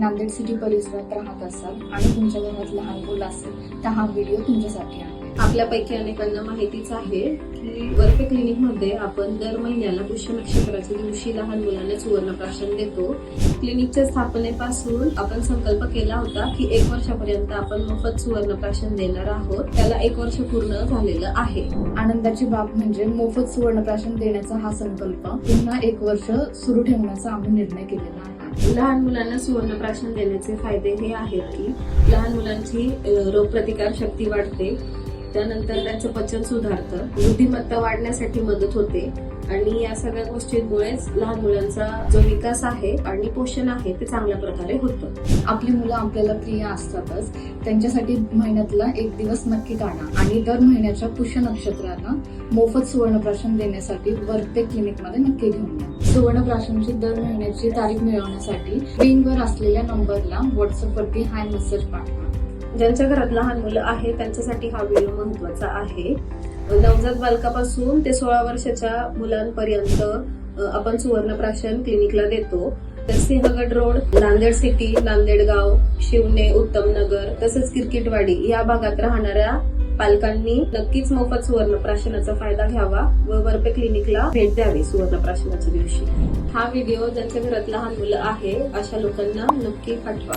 Nanded city परिसरात राहत असाल आणि तुमच्या घरात लहान मुलं असेल तर हा व्हिडिओ तुमच्यासाठी आहे। आपल्यापैकी अनेकांना माहितीच आहे की वर्फे क्लिनिकमध्ये आपण दर महिन्याला पुष्य नक्षत्राच्या दिवशी लहान मुलांना सुवर्णप्राशन देतो। क्लिनिकच्या स्थापनेपासून आपण संकल्प केला होता की 1 वर्षापर्यंत आपण मोफत सुवर्णप्राशन देणार आहोत। त्याला 1 वर्ष पूर्ण झालेलं आहे। आनंदाची बाब म्हणजे मोफत सुवर्णप्राशन देण्याचा हा संकल्प पुन्हा 1 वर्ष सुरू ठेवण्याचा आम्ही निर्णय केलेला आहे। लहान मुलांना सुवर्णप्राशन देण्याचे फायदे हे आहेत की लहान मुलांची रोगप्रतिकार शक्ती वाढते, त्यानंतर त्यांचं पचन सुधारतं, बुद्धिमत्ता वाढण्यासाठी मदत होते आणि या सगळ्या गोष्टींमुळेच लहान मुलांचा जो विकास आहे आणि पोषण आहे ते चांगल्या प्रकारे होतं। आपली मुलं आपल्याला प्रिय असतातच, त्यांच्यासाठी महिन्यातला 1 दिवस नक्की काढा आणि दर महिन्याच्या पुष्य नक्षत्राला मोफत सुवर्णप्राशन देण्यासाठी वर्फे क्लिनिकमध्ये नक्की घेऊन या। सुवर्णप्राशनची दर महिन्याची तारीख मिळवण्यासाठी स्क्रीनवर असलेल्या नंबरला व्हॉट्सअपवरती हाय मेसेज पाठवा। ज्यांच्या घरात लहान मुलं आहेत त्यांच्यासाठी हा व्हिडिओ महत्त्वाचा आहे। नवजात बालकापासून ते 16 वर्षाच्या मुलांपर्यंत आपण सुवर्णप्राशन क्लिनिकला देतो। तर सिंहगड रोड, नांदेड सिटी, नांदेडगाव, शिवने, उत्तमनगर तसंच किरकिटवाडी या भागात राहणाऱ्या पालकांनी नक्कीच मोफत सुवर्णप्राशनाचा फायदा घ्यावा व वर्फे क्लिनिकला भेट द्यावी सुवर्णप्राशनाच्या दिवशी। हा व्हिडिओ ज्यांच्या घरात लहान मुलं आहे अशा लोकांना नक्की पाठवा।